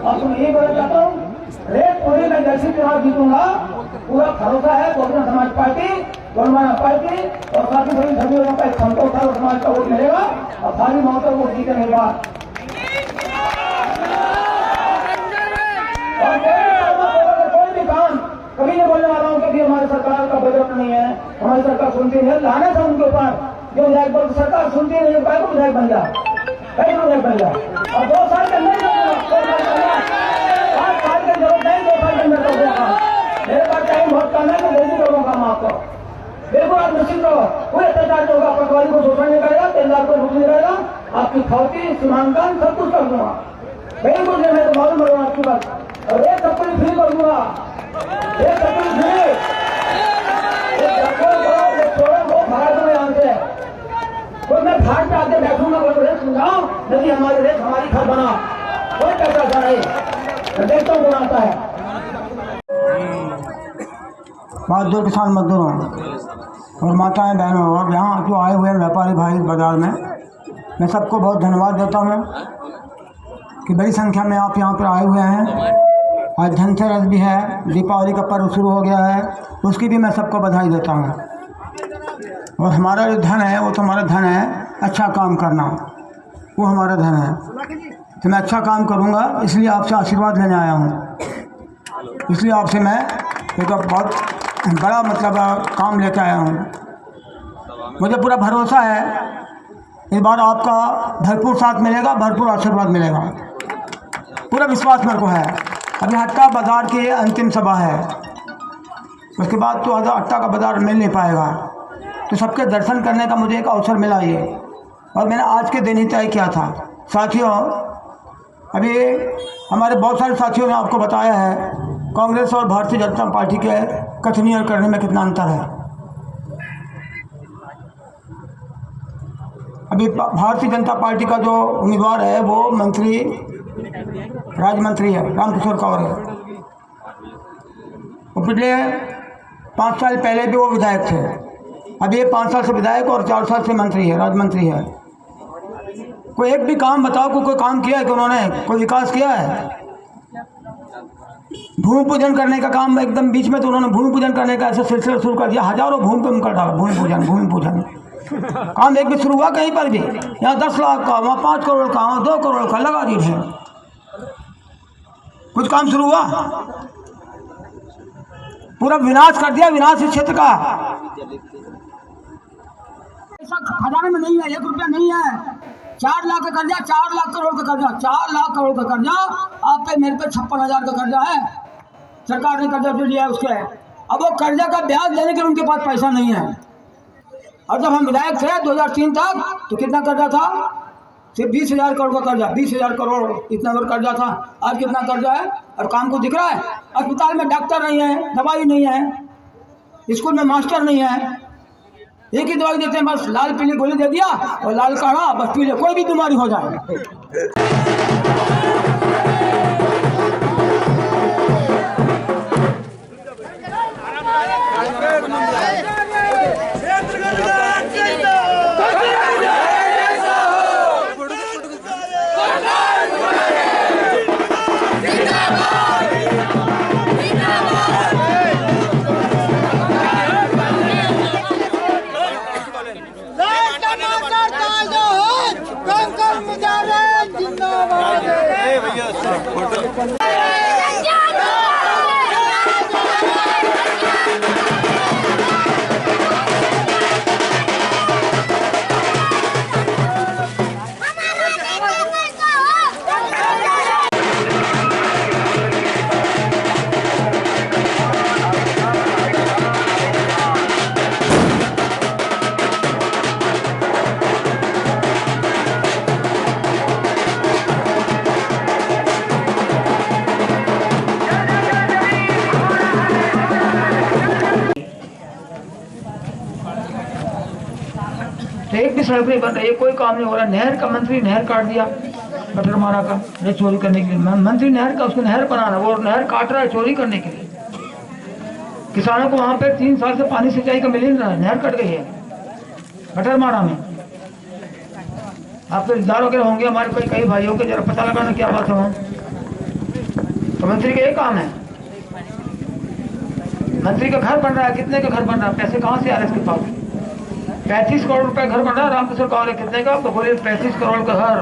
और तुम यही बोलना चाहता हूँ, रेत पूरी में जैसे चुनाव जीतूंगा, पूरा भरोसा है बहुजन समाज पार्टी, गणमान्य पार्टी और काफी बड़ी सभी का क्षमता उठाकर समाज का वोट मिलेगा और भारी महोत्सव वोट जीतने के बाद कोई भी काम कभी नहीं बोलने वाला हूँ कि हमारी सरकार का बजट नहीं है, हमारी सरकार सुनती नहीं है। लाने से उनके ऊपर जो विधायक बोल सरकार सुनती नहीं है, कई विधायक बन जा, कई विधायक बन जा और 2 साल के अंदर 5 साल की जरूरत नहीं, 2 साल के अंदर कर दूंगा। मेरे पास टाइम बहुत कम है, मैं जल्दी करूंगा काम आपको। बिल्कुल आप निश्चित रहो, कोई अत्याचार जो होगा पटवारी को शोषण नहीं करेगा, 3 लाख को रुक नहीं करेगा, आपकी खौती सीमांकन सब कुछ कर दूंगा। बिल्कुल मैं तो मालूम करूंगा आपकी बात और एक सब कुछ फ्री कर दूंगा, एक सब कुछ फ्री भरा दूंगा यहाँ से। कोई मैं घाट पे आके बैठूंगा, कोई रेत सुझाओ नहीं, हमारी रेत हमारी घर बना, कोई पैसा नहीं, देखता हूँ कौन आता है। मजदूर किसान मजदूरों और माताएं बहनों और यहाँ जो आए हुए हैं व्यापारी भाई बाजार में, मैं सबको बहुत धन्यवाद देता हूँ कि बड़ी संख्या में आप यहाँ पर आए हुए हैं। आज धनतेरस भी है, दीपावली का पर्व शुरू हो गया है, उसकी भी मैं सबको बधाई देता हूँ। और हमारा जो धन है वो तो हमारा धन है, अच्छा काम करना वो हमारा धन है। तो मैं अच्छा काम करूँगा, इसलिए आपसे आशीर्वाद लेने आया हूँ। इसलिए आपसे मैं एक बहुत बड़ा काम लेकर आया हूँ। मुझे पूरा भरोसा है इस बार आपका भरपूर साथ मिलेगा, भरपूर आशीर्वाद मिलेगा, पूरा विश्वास मेरे को है। अभी हट्टा बाज़ार की अंतिम सभा है, उसके बाद तो हट्टा का बाज़ार मिल नहीं पाएगा, तो सबके दर्शन करने का मुझे एक अवसर मिला ये, और मैंने आज के दिन ही तय किया था। साथियों, अभी हमारे बहुत सारे साथियों ने आपको बताया है कांग्रेस और भारतीय जनता पार्टी के कथनी और करने में कितना अंतर है। अभी भारतीय जनता पार्टी का जो उम्मीदवार है वो राज्य मंत्री है, रामकिशोर कौर है। वो पिछले 5 साल पहले भी वो विधायक थे, अब ये 5 साल से विधायक और 4 साल से मंत्री है, राज्य मंत्री है। कोई एक भी काम बताओ, कोई काम किया है कि उन्होंने कोई विकास किया है? भूमि पूजन करने का काम एकदम बीच में तो उन्होंने भूमि पूजन करने का ऐसा सिलसिला शुरू कर दिया, हजारों भूमि पे कर डाला भूमि पूजन काम एक भी शुरू हुआ कहीं पर भी? यहाँ 10 लाख का, वहाँ 5 करोड़ का, वहाँ 2 करोड़ का लगा दिए। कुछ काम शुरू हुआ? पूरा विनाश कर दिया, विनाश इस क्षेत्र का। खजाने में नहीं है, 1 रुपया नहीं है। 4 लाख का कर्जा, 4 लाख करोड़ का कर्जा, 4 लाख करोड़ का कर्जा आप पे, मेरे पे 56,000 का कर्जा है। सरकार ने कर्जा जो लिया है उसके, अब वो कर्जा का ब्याज देने के लिए उनके पास पैसा नहीं है। और जब हम विधायक थे 2003 तक तो कितना कर्जा था? सिर्फ 20,000 करोड़ का कर्जा, 20,000 करोड़ इतना बड़ा कर्जा था। आज कितना कर्जा है और काम को दिख रहा है? अस्पताल में डॉक्टर नहीं है, दवाई नहीं है, स्कूल में मास्टर नहीं है, एक ही दवाई देते हैं बस, लाल पीली गोली दे दिया और लाल काढ़ा बस पी ले, कोई भी बीमारी हो जाए। तो एक भी सड़क नहीं बन रही है, कोई काम नहीं हो रहा। नहर का मंत्री नहर काट दिया बटरमारा का, रेत चोरी करने के लिए। मंत्री नहर का, उसको नहर बनाना, वो नहर काट रहा है चोरी करने के लिए। किसानों को वहां पे 3 साल से पानी सिंचाई का मिल नहीं रहा है, नहर कट गई है बटरमारा में। आपके रिश्तेदार वगैरह होंगे हमारे कई भाइयों के, जरा पता लगाना क्या बात है वहाँ। तो मंत्री का ये काम है। मंत्री का घर बन रहा है, कितने का घर बन रहा है, पैसे कहाँ से आ रहे हैं इसके पास? 35 करोड़ रुपए घर बन रहा है रामकिशोर कावरे, कितने का? तो बोले 35 करोड़ का घर।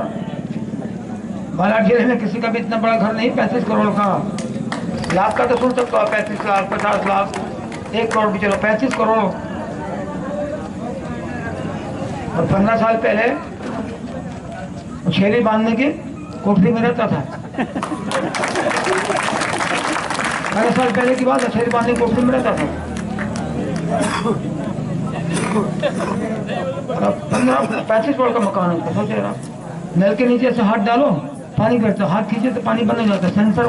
बालाघाट जिले में किसी का भी इतना बड़ा घर नहीं 35 करोड़ का। लाख का तो सुन सकता हो, 35 लाख, 50 लाख, 1 करोड़ भी चलो, 35 करोड़। और 15 साल पहले छेरी बांधने की कोठरी में रहता था। 15 साल पहले की बात है, छेरी बांधने की कोठरी में रहता था। 35 करोड़ का मकान है, सोचे ना। नल के नीचे से हाथ डालो, पानी गिरता, हाथ खींचे तो पानी बंद हो जाता है। सेंसर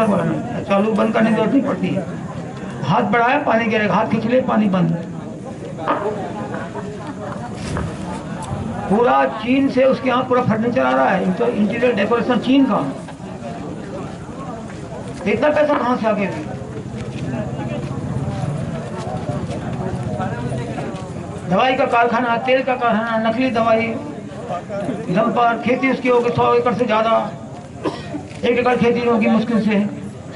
वाला नहीं, चालू बंद करने की जरूरत नहीं पड़ती है। हाथ बढ़ाया पानी गिरेगा, हाथ खींच ले पानी बंद। पूरा चीन से उसके यहाँ पूरा फर्नीचर आ रहा है, तो इंटीरियर डेकोरेशन चीन का। इतना पैसा कहाँ से आ गया? दवाई का कारखाना, तेल का कारखाना, नकली दवाई, डंपर, खेती उसकी होगी 100 एकड़ से ज्यादा। 1 एकड़ खेती होगी मुश्किल से,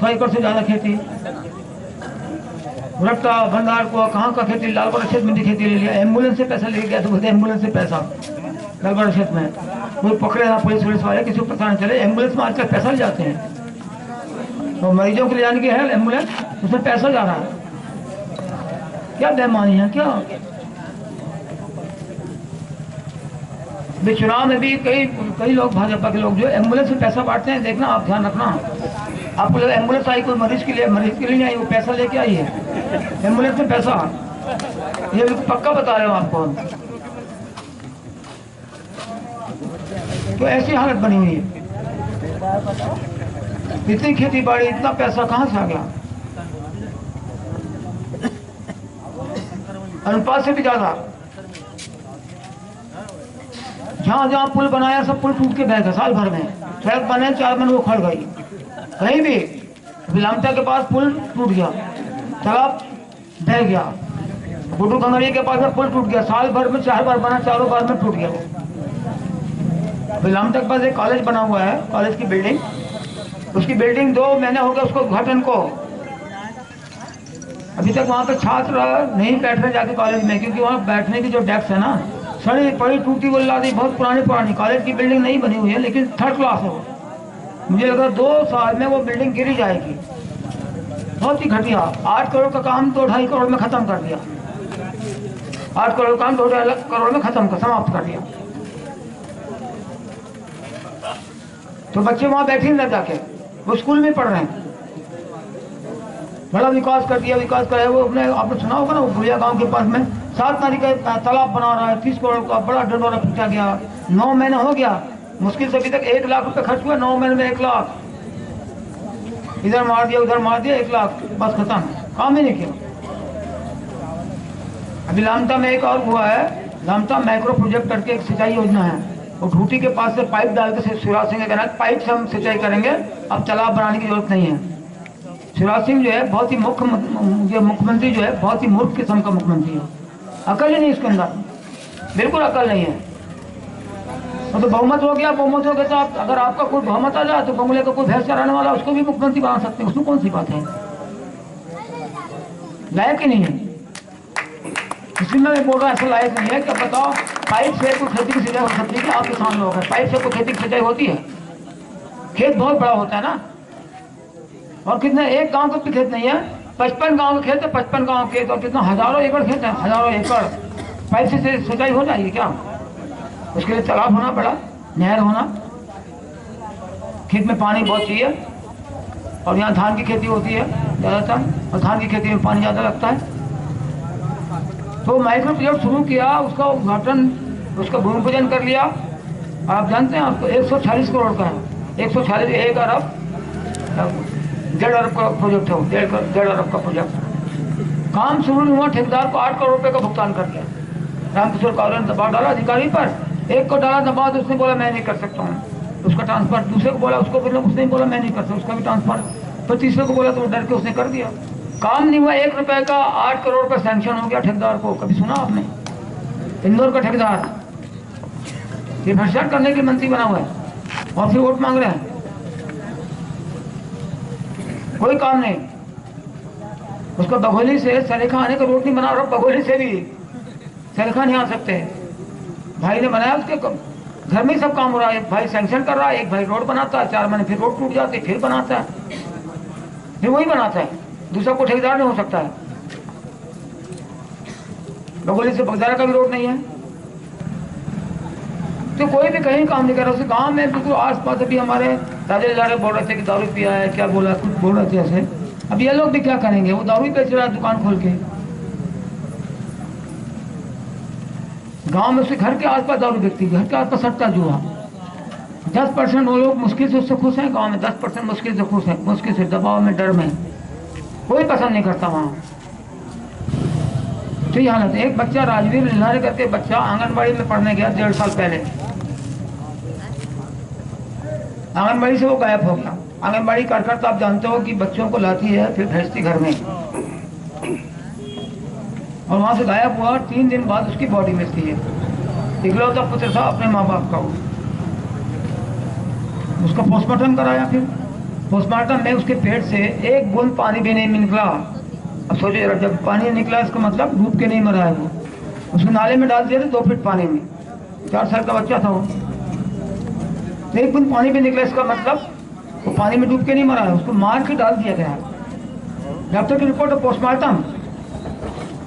100 एकड़ से ज्यादा खेती। भुट्टा भंडार को कहाँ का खेती, लालगढ़ क्षेत्र में खेती ले लिया। एम्बुलेंस से पैसा ले गया तो बोलते एम्बुलेंस से पैसा, लालगढ़ क्षेत्र में कोई पकड़े ना पुलिस वाले, किसी को पता नहीं चले। एम्बुलेंस में आजकल पैसा ले जाते हैं, तो मरीजों को ले जाने की है एम्बुलेंस, उसमें पैसा जा रहा है। क्या बेईमानी है क्या? चुनाव में भी कई लोग, भाजपा के लोग जो एम्बुलेंस में पैसा बांटते हैं, देखना आप, ध्यान रखना। आपको लगा एम्बुलेंस आई कोई मरीज के लिए नहीं आई, वो पैसा लेके आई है एम्बुलेंस में पैसा। ये पक्का बता रहे हो आपको। तो ऐसी हालत बनी हुई है। इतनी खेती बाड़ी, इतना पैसा कहाँ से आ गया? अनुपात से भी ज्यादा। जहाँ जहाँ पुल बनाया सब पुल टूट के बह गए साल भर में। सड़क बने 4 महीने वो खड़ गई। कहीं भी लामटा के पास पुल टूट गया, तालाब बह गया। गुड्डू खंगरिया के पास पुल टूट गया, साल भर में 4 बार बना, 4 बार में टूट गया। लामटा के पास एक कॉलेज बना हुआ है, कॉलेज की बिल्डिंग, उसकी बिल्डिंग 2 महीने हो गए उसको उद्घाटन को। अभी तक वहाँ पे छात्र नहीं बैठ रहे जाके कॉलेज में, क्योंकि वहाँ बैठने की जो डेस्क है ना, सड़ी पड़ी टूटी बोला दी, बहुत पुरानी कॉलेज की बिल्डिंग नहीं बनी हुई है, लेकिन 3rd क्लास है वो। मुझे लगा 2 साल में वो बिल्डिंग गिरी जाएगी। बहुत ही घटिया। 8 करोड़ का काम तो 2.5 करोड़ में खत्म कर दिया। 8 करोड़ का काम 2.5 करोड़ में समाप्त कर दिया। तो बच्चे वहां बैठे नहीं जाके, वो स्कूल में पढ़ रहे हैं। बड़ा विकास कर दिया, विकास कराया वो। अपने आपने सुना होगा ना, वो बुढ़िया गांव के पास में 7 नाली का तालाब बना रहा है, 30 करोड़ का बड़ा डंडोरा पीटा गया। 9 महीने हो गया, मुश्किल से अभी तक 1 लाख रुपए खर्च हुआ। 9 महीने में 1 लाख, इधर मार दिया उधर मार दिया, 1 लाख बस खत्म, काम ही नहीं किया। अभी लामटा में एक और हुआ है, लामटा माइक्रो प्रोजेक्ट करके एक सिंचाई योजना है। वो घूटी के पास से पाइप डाल के शिवराज सिंह के कहना पाइप से हम सिंचाई करेंगे, अब तालाब बनाने की जरूरत नहीं है। शिवराज सिंह जो है बहुत ही मुख्यमंत्री जो है बहुत ही मूर्ख किस्म का मुख्यमंत्री है। अकल ही नहीं इसके अंदर, बिल्कुल अकल नहीं है। तो बहुमत हो गया तो आप, अगर आपका कोई बहुमत आ जाए तो बंगले का कोई भैंस चराने वाला उसको भी मुख्यमंत्री बना सकते हैं। उसमें कौन सी बात है? लायक ही नहीं है। इसलिए मैं बोल रहा ऐसा लायक नहीं है कि अब बताओ पाइप से कोई खेती की सिंचाई हो सकती है कि आप किसान लोग हैं? पाइप से कोई खेती की सिंचाई होती है? खेत बहुत बड़ा होता है ना, और कितने, एक गांव का भी खेत नहीं है, 55 गांव के खेत है, 55 गांव के, तो कितना हजारों एकड़ खेत है, हजारों एकड़। पाइप से सिंचाई हो जाएगी क्या? उसके लिए तालाब होना पड़ा, नहर होना, खेत में पानी बहुत चाहिए। और यहाँ धान की खेती होती है ज़्यादातर, और धान की खेती में पानी ज़्यादा लगता है। तो माइक्रो प्रोजेक्ट शुरू किया, उसका उद्घाटन, उसका भूमि पूजन कर लिया। आप जानते हैं आपको 146 करोड़ का है, 146, 1 अरब 1.5 अरब का प्रोजेक्ट है, 1.5 अरब का प्रोजेक्ट। काम शुरू नहीं हुआ, ठेकेदार को 8 करोड़ रुपए का भुगतान कर दिया। रामकिशोर कावरे ने दबाव डाला अधिकारी पर, एक को डाला दबाव, तो उसने बोला मैं नहीं कर सकता हूँ उसका ट्रांसफर। दूसरे को बोला, उसको बोला, उसने बोला मैं नहीं कर सकता उसका भी ट्रांसफर। फिर तीसरे को बोला तो डर के उसने कर दिया। काम नहीं हुआ, 1 रुपए का 8 करोड़ रुपए सैंक्शन हो गया ठेकेदार को। कभी सुना आपने? इंदौर का ठेकेदार ये भ्रष्टाचार करने के मंत्री बना हुआ है और फिर वोट मांग रहे हैं। कोई काम नहीं। उसको बघोली से सलेखा आने का रोड नहीं बना रहा, बघोली से भी सलेखा नहीं आ सकते। भाई ने बनाया, उसके घर में ही सब काम हो रहा है। एक भाई सैंक्शन कर रहा है, एक भाई रोड बनाता है, 4 महीने फिर रोड टूट जाती, फिर बनाता है, फिर वही बनाता है। दूसरा को ठेकेदार नहीं हो सकता है। बघोली से बगदारा का भी रोड नहीं है, तो कोई भी कहीं काम नहीं कर रहा। उस गांव में बिल्कुल आस पास अभी हमारे राजे जारे बोल रहे थे कि दारू पिया है, क्या बोला, कुछ बोल रहे थे ऐसे। अब ये लोग भी क्या करेंगे, वो दारू बेच रहा है दुकान खोल के। गांव में उसके घर के आसपास दारू बिकती है, घर के आसपास सट्टा जुआ। 10% वो लोग मुश्किल से उससे खुश हैं गांव में, 10% मुश्किल से खुश हैं, मुश्किल से, दबाव में, डर में, कोई पसंद नहीं करता वहाँ। तो ये हालत है। एक बच्चा राजवीर लिल्हारी करके बच्चा आंगनबाड़ी में पढ़ने गया 1.5 साल पहले, आंगनबाड़ी से वो गायब हो गया। आंगनबाड़ी कार्यकर्ता आप जानते हो कि बच्चों को लाती है फिर भेजती घर में, और वहां से गायब हुआ। 3 दिन बाद उसकी बॉडी मिलती है। इकलौता पुत्र था अपने माँ बाप का। उसका पोस्टमार्टम कराया, फिर पोस्टमार्टम में उसके पेट से एक बूंद पानी भी नहीं निकला। अब सोचो जरा, जब पानी निकला इसका मतलब डूब के नहीं मरा है वो। उसको नाले में डाल दिया था 2 फीट पानी में, 4 साल का बच्चा था वो। एक बूंद पानी भी निकला, इसका मतलब वो पानी में डूब के नहीं मरा है, उसको मार के डाल दिया गया। डॉक्टर की रिपोर्ट, पोस्टमार्टम।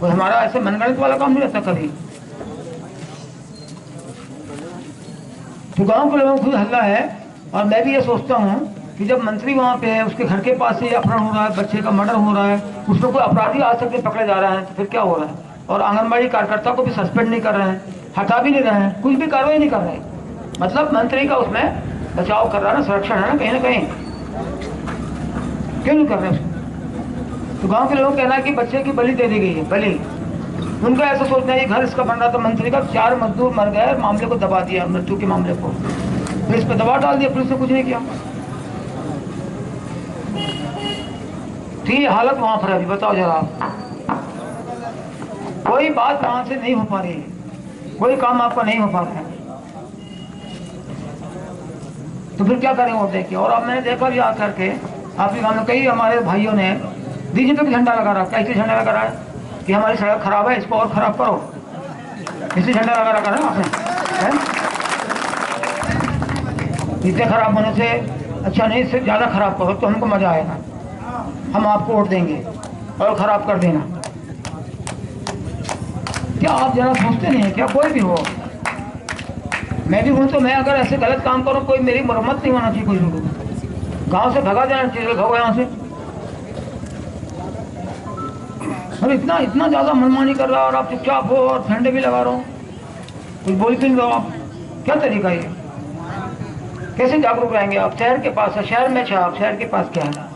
वो हमारा ऐसे मनगढ़ंत वाला काम नहीं रहता कभी। तो गांव के लोगों को हल्ला है। और मैं भी ये सोचता हूँ कि जब मंत्री वहाँ पे है, उसके घर के पास से अपहरण हो रहा है, बच्चे का मर्डर हो रहा है, उसमें कोई अपराधी आज तक पकड़े जा रहा है, तो फिर क्या हो रहा है? और आंगनबाड़ी कार्यकर्ता को भी सस्पेंड नहीं कर रहे हैं, हटा भी नहीं रहे हैं, कुछ भी कार्रवाई नहीं कर रहे हैं। मतलब मंत्री का उसमें बचाव कर रहा है ना, संरक्षण है ना कहीं। क्यों नहीं कर रहे उसको? तो गांव के लोगों का कहना है कि बच्चे की बलि दे दी गई है, बलि। उनका ऐसा सोचना है, घर इसका बन रहा था मंत्री का, 4 मजदूर मर गए, मामले को दबा दिया, मृत्यु के मामले को पुलिस पे दबाव डाल दिया, पुलिस ने कुछ नहीं किया। ठीक हालत वहां पर अभी बताओ जरा, कोई बात वहां से नहीं हो पा रही है, कोई काम आपका नहीं हो पा रहा है, तो फिर क्या करें वोट देके? और अब मैंने देखा भी आकर के आपके गाँव में कई हमारे भाइयों ने बीजेपी का झंडा लगा रहा है। कैसे झंडा लगा रहा है कि हमारी सड़क खराब है, इसको और खराब करो, इसलिए झंडा लगा रखा है आपने। इतने खराब होने से अच्छा नहीं, इससे ज़्यादा खराब करो तो हमको मजा आएगा, हम आपको वोट देंगे, और खराब कर देना। क्या आप जरा सोचते नहीं है क्या? कोई भी हो, मैं भी हूँ, तो मैं अगर ऐसे गलत काम करूँ, कोई मेरी मरम्मत नहीं होना चाहिए, कोई लोगों गाँव से भगा जाना चाहिए, भागो यहाँ से। और इतना ज़्यादा मनमानी कर रहा है, और आप चुपचाप हो और झंडे भी लगा रहे हो, कुछ बोल क्यों रहे हो आप? क्या तरीका ये? कैसे जागरूक रहेंगे आप? शहर के पास है, शहर में आप, शहर के पास क्या है?